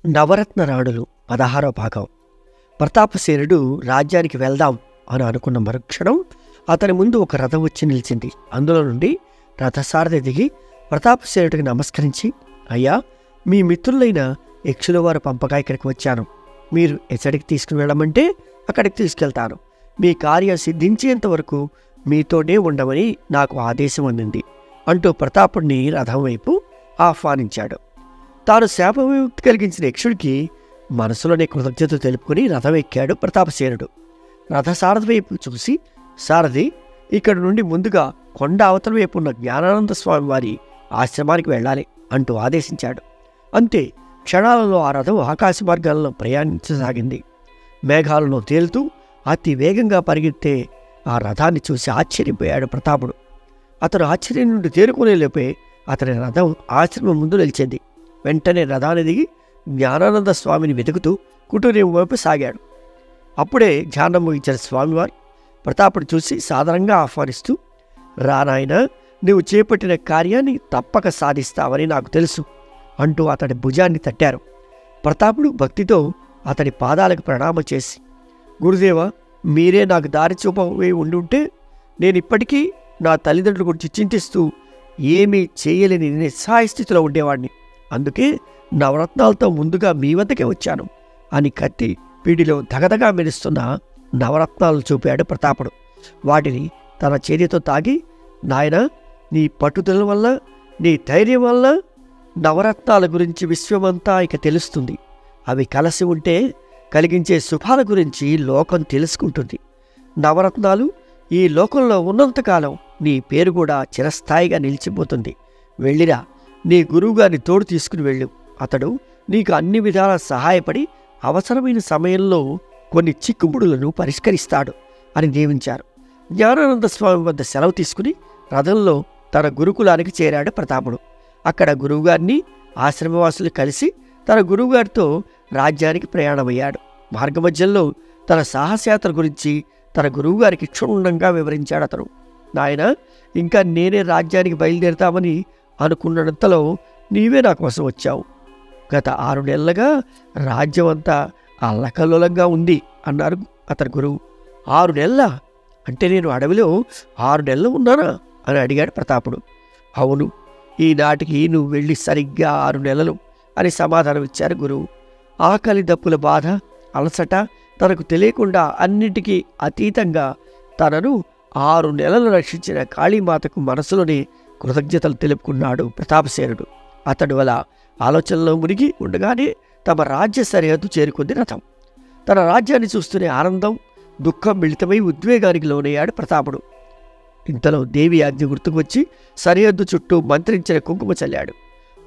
నవరత్న రాణులు 16వ భాగం. ప్రతాపసేనుడు రాజ్యానికి వెళ్దాం అని అనుకున్న మరుక్షణం అతని ముందు ఒక రథం వచ్చి నిలిచింది. అందులో నుండి రథసారథి దిగి ప్రతాపసేనుడికి నమస్కరించి, అయ్యా, మీ మిత్రులైన యక్షుల వారు పంపగా ఇక్కడికి వచ్చాను. మీరు ఎచ్చడికి తీసుకుని వెళ్ళమంటే అక్కడికి తీసుకెళ్తాను. మీ కార్యం సిద్ధించేంత వరకు మీతోనే ఉండమని నాకు ఆదేశం అందింది అంటూ ప్రతాపుడిని రథం వైపు ఆహ్వానించాడు. తాను శాపవిముక్తి కలిగించిన యక్షుడికి మనసులోనే కృతజ్ఞత తెలుపుకుని రథం ఎక్కాడు ప్రతాపసేనుడు. రథసారథి వైపు చూసి, సారథి, ఇక్కడి నుండి ముందుగా కొండ అవతల వైపు ఉన్న జ్ఞానానంద స్వామి వారి ఆశ్రమానికి వెళ్ళాలి అంటూ ఆదేశించాడు. అంతే క్షణాలలో ఆ రథం ఆకాశ మార్గాల్లో ప్రయాణించసాగింది. మేఘాలలో తేలుతూ అతి వేగంగా పరిగెత్తే ఆ రథాన్ని చూసి ఆశ్చర్యపోయాడు ప్రతాపుడు. అతను ఆశ్చర్యం నుండి తేరుకునే లోపే అతని రథం ఆశ్రమం ముందు నిలిచింది. వెంటనే రథాన్ని దిగి జ్ఞానానంద స్వామిని వెతుకుతూ కుటీరం వైపు సాగాడు. అప్పుడే ధ్యానం ముగించిన స్వామివారు ప్రతాపుడు చూసి సాధారణంగా ఆహ్వానిస్తూ, రానాయన, నువ్వు చేపట్టిన కార్యాన్ని తప్పక సాధిస్తావని నాకు తెలుసు అంటూ అతడి భుజాన్ని తట్టారు. ప్రతాపుడు భక్తితో అతడి పాదాలకు ప్రణామం చేసి, గురుదేవ, మీరే నాకు దారి చూపవే ఉండుంటే నేను ఇప్పటికీ నా తల్లిదండ్రుల గురించి చింతిస్తూ ఏమీ చేయలేని నిస్సహాయ స్థితిలో ఉండేవాడిని. అందుకే నవరత్నాలతో ముందుగా మీ వద్దకే వచ్చాను అని కత్తి పీడిలో దగదగా మెరుస్తున్న నవరత్నాలు చూపాడు ప్రతాపుడు. వాటిని తన చేతితో తాగి, నాయన, నీ పట్టుదల వల్ల, నీ ధైర్యం వల్ల నవరత్నాల గురించి విశ్వమంతా ఇక తెలుస్తుంది. అవి కలిసి ఉంటే కలిగించే శుభాల గురించి లోకం తెలుసుకుంటుంది. నవరత్నాలు ఈ లోకంలో ఉన్నంతకాలం నీ పేరు కూడా చిరస్థాయిగా నిలిచిపోతుంది. వెళ్ళిరా, నీ గురువుగారిని తోడు తీసుకుని వెళ్ళు. అతడు నీకు అన్ని విధాలా సహాయపడి అవసరమైన సమయంలో కొన్ని చిక్కుముడులను పరిష్కరిస్తాడు అని దీవించారు. జ్ఞానానంద స్వామి వద్ద సెలవు తీసుకుని రథంలో తన గురుకులానికి చేరాడు ప్రతాపుడు. అక్కడ గురువుగారిని, ఆశ్రమవాసులు కలిసి తన గురువుగారితో రాజ్యానికి ప్రయాణమయ్యాడు. మార్గమధ్యంలో తన సాహసయాత్ర గురించి తన గురువుగారికి క్షుణ్ణంగా వివరించాడు అతను. నాయన, ఇంకా నేనే రాజ్యానికి బయలుదేరుతామని అనుకున్నంతలో నీవే నా కోసం వచ్చావు. గత 6 నెలలుగా రాజ్యం అంతా అల్లకల్లోలంగా ఉంది అన్నారు అతని గురువు. 6 నెలల అంటే నేను అడవిలో 6 నెలలు ఉన్నానా అని అడిగాడు ప్రతాపుడు. అవును, ఈనాటికి నువ్వు వెళ్ళి సరిగ్గా 6 నెలలు అని సమాధానం ఇచ్చారు గురువు. ఆకలి దప్పుల బాధ, అలసట తనకు తెలియకుండా అన్నిటికీ అతీతంగా తనను 6 నెలలు రక్షించిన కాళీమాతకు మనసులోని కృతజ్ఞతలు తెలుపుకున్నాడు ప్రతాపసేనుడు. అతడు అలా ఆలోచనలో మునిగి ఉండగానే తమ రాజ్య సరిహద్దు చేరుకుంది రథం. తన రాజ్యాన్ని చూస్తూనే ఆనందం, దుఃఖం మిళితమై ఉద్వేగానికి లోనయ్యాడు ప్రతాపుడు. ఇంతలో దేవి ఆజ్ఞ గుర్తుకు వచ్చి సరిహద్దు చుట్టూ మంత్రించిన కుంకుమ చల్లాడు.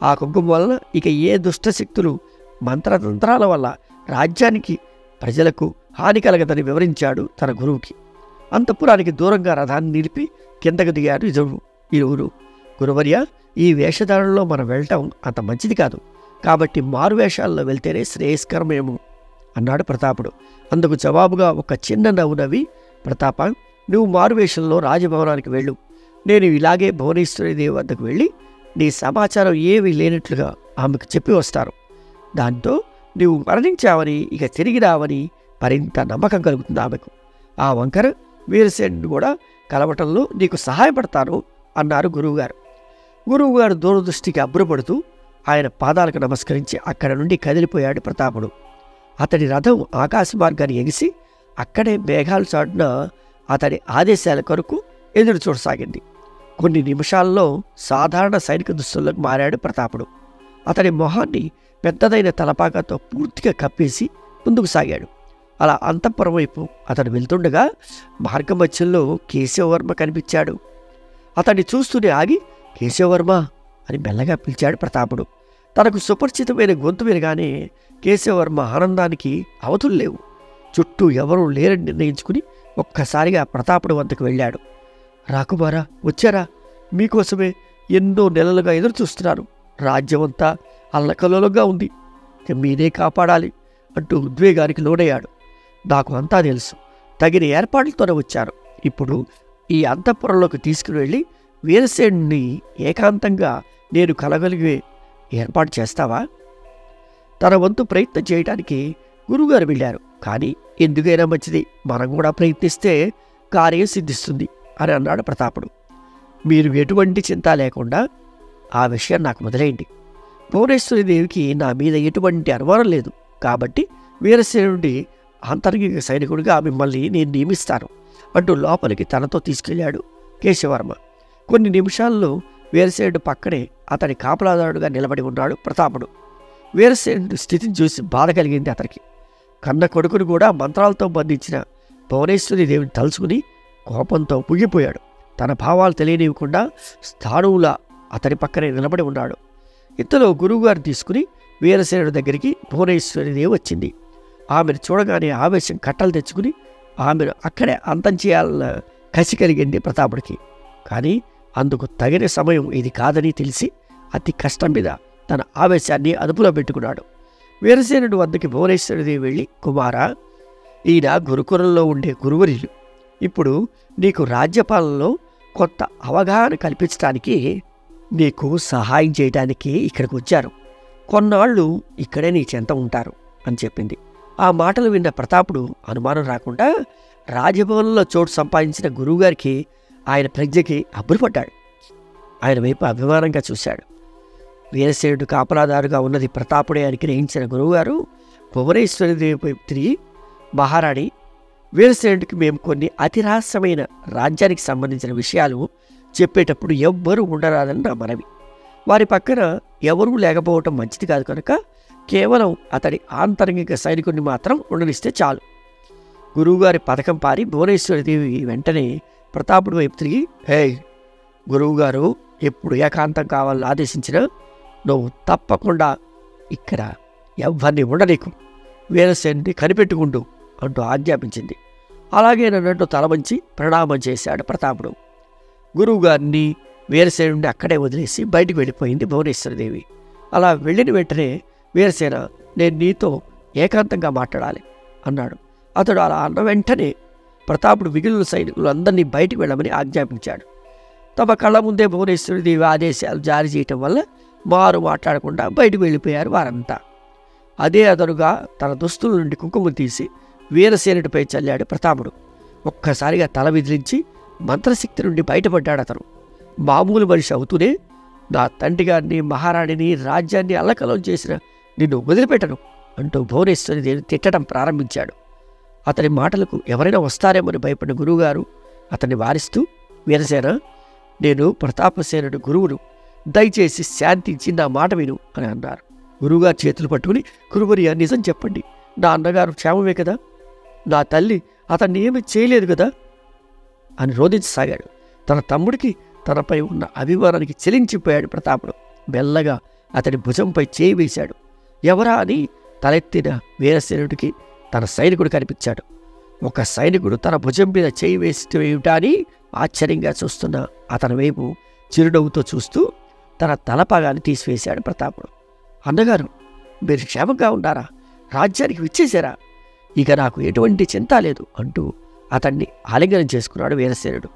ఆ కుంకుమ వలన ఇక ఏ దుష్టశక్తులు, మంత్రతంత్రాల వల్ల రాజ్యానికి, ప్రజలకు హాని కలగదని వివరించాడు తన గురువుకి. అంతఃపురానికి దూరంగా రథాన్ని నిలిపి కిందకు దిగారు ఇరువురు. గురువర్య, ఈ వేషధారణలో మనం వెళ్ళటం అంత మంచిది కాదు. కాబట్టి మారువేషాల్లో వెళ్తేనే శ్రేయస్కరమేమో అన్నాడు ప్రతాపుడు. అందుకు జవాబుగా ఒక చిన్న నవ్వు నవ్వి, ప్రతాప, నువ్వు మారువేషంలో రాజభవనానికి వెళ్ళు. నేను ఇలాగే భువనేశ్వరీదేవి వద్దకు వెళ్ళి నీ సమాచారం ఏమీ లేనట్లుగా ఆమెకు చెప్పి వస్తాను. దాంతో నువ్వు మరణించావని, ఇక తిరిగి రావని మరింత నమ్మకం కలుగుతుంది ఆమెకు. ఆ వంకర వీరసేనుడు కూడా కలవటంలో నీకు సహాయపడతాను అన్నారు గురువుగారు. గురువుగారు దూరదృష్టికి అబ్బురపడుతూ ఆయన పాదాలకు నమస్కరించి అక్కడి నుండి కదిలిపోయాడు ప్రతాపుడు. అతడి రథం ఆకాశ మార్గాన్ని ఎగిసి అక్కడే మేఘాలు చాటున అతడి ఆదేశాల కొరకు ఎదురు చూడసాగింది. కొన్ని నిమిషాల్లో సాధారణ సైనిక దుస్తుల్లోకి మారాడు ప్రతాపుడు. అతడి మొహాన్ని పెద్దదైన తలపాకతో పూర్తిగా కప్పేసి ముందుకు సాగాడు. అలా అంతఃపురం వైపు అతడు వెళ్తుండగా మార్గమధ్యంలో కేశవవర్మ కనిపించాడు. అతన్ని చూస్తూనే ఆగి, కేశవవర్మ అని మెల్లగా పిలిచాడు ప్రతాపుడు. తనకు సుపరిచితమైన గొంతు వినగానే కేశవవర్మ ఆనందానికి అవతులు లేవు. చుట్టూ ఎవరూ లేరని నిర్ణయించుకుని ఒక్కసారిగా ప్రతాపుడు వద్దకు వెళ్ళాడు. రాకుమారా, వచ్చారా? మీకోసమే ఎన్నో నెలలుగా ఎదురు చూస్తున్నారు. రాజ్యమంతా అల్లకల్లోలంగా ఉంది. మీరే కాపాడాలి అంటూ ఉద్వేగానికి లోనయ్యాడు. నాకు అంతా తెలుసు. తగిన ఏర్పాట్లతోనే వచ్చాను. ఇప్పుడు ఈ అంతఃపురంలోకి తీసుకుని వెళ్ళి వీరసేనుని ఏకాంతంగా నేను కలగలిగే ఏర్పాటు చేస్తావా? తన వంతు ప్రయత్నం చేయడానికి గురువుగారు వెళ్ళారు. కానీ ఎందుకైనా మంచిది, మనం కూడా ప్రయత్నిస్తే కార్యం సిద్ధిస్తుంది అని అన్నాడు ప్రతాపుడు. మీరు ఎటువంటి చింత లేకుండా ఆ విషయం నాకు మొదలైంది. భువనేశ్వరి దేవికి నా మీద ఎటువంటి అనుమానం లేదు కాబట్టి వీరసేనుడి ఆంతరంగిక సైనికుడిగా మిమ్మల్ని నేను నియమిస్తాను అంటూ లోపలికి తనతో తీసుకెళ్లాడు కేశవర్మ. కొన్ని నిమిషాల్లో వీరసేనుడు పక్కనే అతని కాపలాదారుడుగా నిలబడి ఉన్నాడు ప్రతాపుడు. వీరసేనుడి స్థితిని చూసి బాధ కలిగింది అతనికి. కన్న కొడుకును కూడా మంత్రాలతో బంధించిన భువనేశ్వరి దేవిని తలుచుకుని కోపంతో పొంగిపోయాడు. తన భావాలు తెలియనివ్వకుండా స్థాణువులా అతని పక్కనే నిలబడి ఉన్నాడు. ఇంతలో గురువుగారు తీసుకుని వీరసేనుడి దగ్గరికి భువనేశ్వరి దేవి వచ్చింది. ఆమెను చూడగానే ఆవేశం కట్టలు తెచ్చుకుని ఆమెను అక్కడే అంతం చేయాలన్న కసి కలిగింది ప్రతాపుడికి. కానీ అందుకు తగిన సమయం ఇది కాదని తెలిసి అతి కష్టం మీద తన ఆవేశాన్ని అదుపులో పెట్టుకున్నాడు. వీరసేనుడి వద్దకి భువనేశ్వరిదేవి వెళ్ళి, కుమారా, ఈయన గురుకులంలో ఉండే గురువరిలు ఇప్పుడు నీకు రాజ్యపాలనలో కొత్త అవగాహన కల్పించడానికి నీకు సహాయం చేయడానికి ఇక్కడికి వచ్చారు. కొన్నాళ్ళు ఇక్కడే నీ చెంత ఉంటారు అని చెప్పింది. ఆ మాటలు విన్న ప్రతాపుడు అనుమానం రాకుండా రాజభవనంలో చోటు సంపాదించిన గురువుగారికి ఆయన ప్రజ్ఞకి అబ్బురపడ్డాడు. ఆయన వైపు అభిమానంగా చూశాడు. వీరసేనుడు కాపలాదారుగా ఉన్నది ప్రతాపుడే అని గ్రహించిన గురువుగారు భువనేశ్వరి దేవి వైపు తిరిగి, మహారాణి, వీరసేనుడికి మేము కొన్ని అతి రహస్యమైన రాజ్యానికి సంబంధించిన విషయాలు చెప్పేటప్పుడు ఎవ్వరూ ఉండరాదని నా మనవి. వారి పక్కన ఎవరూ లేకపోవటం మంచిది కాదు కనుక కేవలం అతడి ఆంతరంగిక సైనికుడిని మాత్రం ఉండనిస్తే చాలు. గురువుగారి పథకం పారి భువనేశ్వరిదేవి వెంటనే ప్రతాపుడి వైపు తిరిగి, హే, గురువుగారు ఎప్పుడు ఏకాంతం కావాలని ఆదేశించినా నువ్వు తప్పకుండా ఇక్కడ ఎవ్వరిని ఉండనీకు, వీరసేనుడిని కనిపెట్టుకుంటూ అంటూ ఆజ్ఞాపించింది. అలాగే నన్నట్టు తల వంచి ప్రణామం చేశాడు ప్రతాపుడు. గురువుగారిని వీరసేనుడిని అక్కడే వదిలేసి బయటికి వెళ్ళిపోయింది భువనేశ్వరిదేవి. అలా వెళ్ళిన వెంటనే వీరసేన, నేను నీతో ఏకాంతంగా మాట్లాడాలి అన్నాడు. అతడు అలా అన్న వెంటనే ప్రతాపుడు మిగిలిన సైనికులు అందరినీ బయటికి వెళ్ళమని ఆజ్ఞాపించాడు. తమ కళ్ళ ముందే భువనేశ్వరిదేవి ఆదేశాలు జారీ చేయటం వల్ల మారు మాట్లాడకుండా బయటకు వెళ్ళిపోయారు వారంతా. అదే అతనుగా తన దుస్తుల నుండి కుంకుమ తీసి వీరసేనుడిపై చల్లాడు ప్రతాపుడు. ఒక్కసారిగా తల విదిలించి మంత్రశక్తి నుండి బయటపడ్డాడు అతను. మామూలు మనిషి అవుతూనే, నా తండ్రి గారిని, మహారాణిని, రాజ్యాన్ని అల్లకలం చేసిన నిన్ను వదిలిపెట్టను అంటూ భువనేశ్వరిదేవిని తిట్టడం ప్రారంభించాడు. అతని మాటలకు ఎవరైనా వస్తారేమని భయపడిన గురువుగారు అతన్ని వారిస్తూ, వీరసేన, నేను ప్రతాపసేనుడి గురువును, దయచేసి శాంతించి నా మాట విను అని అన్నారు. గురువుగారు చేతులు పట్టుకుని, గురువర్య, నిజం చెప్పండి, నా అన్నగారు క్షేమమే కదా, నా తల్లి అతన్ని ఏమీ చేయలేదు కదా అని రోధించసాగాడు. తన తమ్ముడికి తనపై ఉన్న అభిమానానికి చెలించిపోయాడు ప్రతాపుడు. మెల్లగా అతడి భుజంపై చేయి వేశాడు. ఎవరా అని తలెత్తిన వీరసేనుడికి తన సైనికుడు కనిపించాడు. ఒక సైనికుడు తన భుజం మీద చేయి వేసేమిటా అని ఆశ్చర్యంగా చూస్తున్న అతని వైపు చిరునవ్వుతో చూస్తూ తన తలపాగాన్ని తీసివేశాడు ప్రతాపుడు. అన్నగారు, మీరు క్షేమంగా ఉన్నారా? రాజ్యానికి విచ్చేశారా? ఇక నాకు ఎటువంటి చింత లేదు అంటూ అతన్ని ఆలింగనం చేసుకున్నాడు వీరసేనుడు.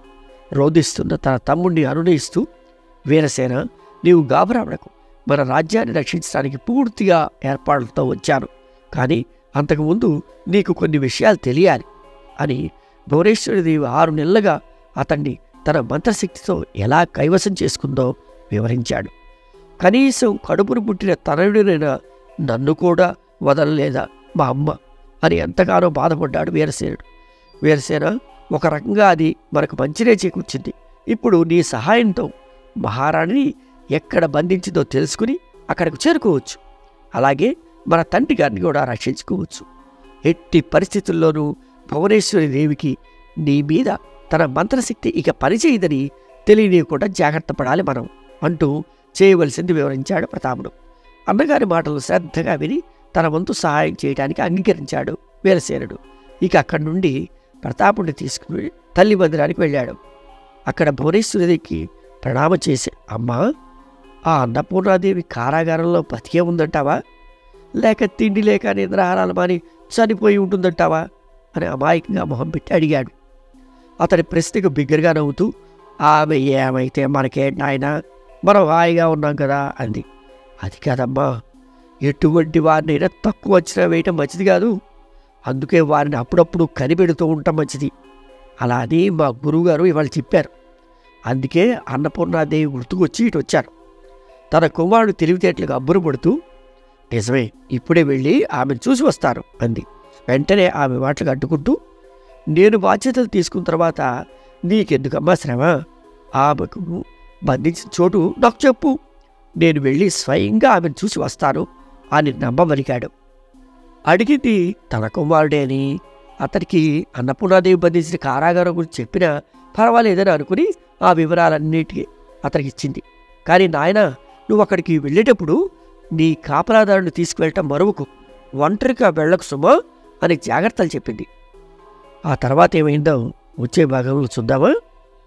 రోధిస్తున్న తన తమ్ముడిని అనునయిస్తూ, వీరసేన, నీవు గాబరాపడకు, మన రాజ్యాన్ని రక్షించడానికి పూర్తిగా ఏర్పాట్లతో వచ్చాను. కానీ అంతకుముందు నీకు కొన్ని విషయాలు తెలియాలి అని భువనేశ్వరిదేవి 6 నెలలుగా అతన్ని తన మంత్రశక్తితో ఎలా కైవసం చేసుకుందో వివరించాడు. కనీసం కడుపును పుట్టిన తనయుడినైనా నన్ను కూడా వదలలేదా మా అమ్మ అని ఎంతగానో బాధపడ్డాడు వీరసేనుడు. వీరసేన, ఒక రకంగా అది మనకు మంచినే చేకూర్చింది. ఇప్పుడు నీ సహాయంతో మహారాణిని ఎక్కడ బంధించిందో తెలుసుకుని అక్కడికి చేరుకోవచ్చు. అలాగే మన తండ్రి గారిని కూడా రక్షించుకోవచ్చు. ఎట్టి పరిస్థితుల్లోనూ భువనేశ్వరి దేవికి నీ మీద తన మంత్రశక్తి ఇక పనిచేయదని తెలియనీయకుండా జాగ్రత్త పడాలి మనం అంటూ చేయవలసింది వివరించాడు ప్రతాపుడు. అన్నగారి మాటలు శ్రద్ధగా విని తన వంతు సహాయం చేయడానికి అంగీకరించాడు వీరసేనుడు. ఇక అక్కడి నుండి ప్రతాపుడిని తీసుకుని తల్లి మందిరానికి వెళ్ళాడు. అక్కడ భువనేశ్వరిదేవికి ప్రణామం చేసి, అమ్మా, ఆ అన్నపూర్ణాదేవి కారాగారంలో బతికే ఉందంటావా, లేక తిండి లేక నిద్రాహారాలు మాని చనిపోయి ఉంటుందంటావా అని అమాయకంగా మొహం పెట్టి అడిగాడు. అతని ప్రశ్నకు బిగ్గరగా నవ్వుతూ, ఆమె ఏమైతే మనకేంటి నాయనా, మనం హాయిగా ఉన్నాం కదా అంది. అది కాదమ్మా, ఎటువంటి వారినైనా తక్కువ అంచనా వేయటం మంచిది కాదు. అందుకే వారిని అప్పుడప్పుడు కనిపెడుతూ ఉండటం మంచిది. అలా అని మా గురువుగారు ఇవాళ చెప్పారు. అందుకే అన్నపూర్ణాదేవి గుర్తుకొచ్చి ఇటు వచ్చాను. తన కుమారుడు తెలివితేటలకు అబ్బురపడుతూ, నిజమే, ఇప్పుడే వెళ్ళి ఆమెను చూసి వస్తాను అంది. వెంటనే ఆమె మాటలకు అడ్డుకుంటూ, నేను బాధ్యతలు తీసుకున్న తర్వాత నీకెందుకమ్మా శ్రమ? ఆమెకు బంధించిన చోటు నాకు చెప్పు, నేను వెళ్ళి స్వయంగా ఆమెను చూసి వస్తాను అని నమ్మమలికాడు. అడిగింది తన కుమారుడే అని, అతనికి అన్నపూర్ణాదేవి బంధించిన కారాగారం గురించి చెప్పినా పర్వాలేదని అనుకుని ఆ వివరాలన్నిటికీ అతనికి ఇచ్చింది. కానీ నాయన, నువ్వు అక్కడికి వెళ్ళేటప్పుడు నీ కాపలాదారుని తీసుకువెళ్ళటం మరువకు, ఒంటరిగా వెళ్ళకు సుమా అని జాగ్రత్తలు చెప్పింది. ఆ తర్వాత ఏమైందో వచ్చే భాగంలో చూద్దామా?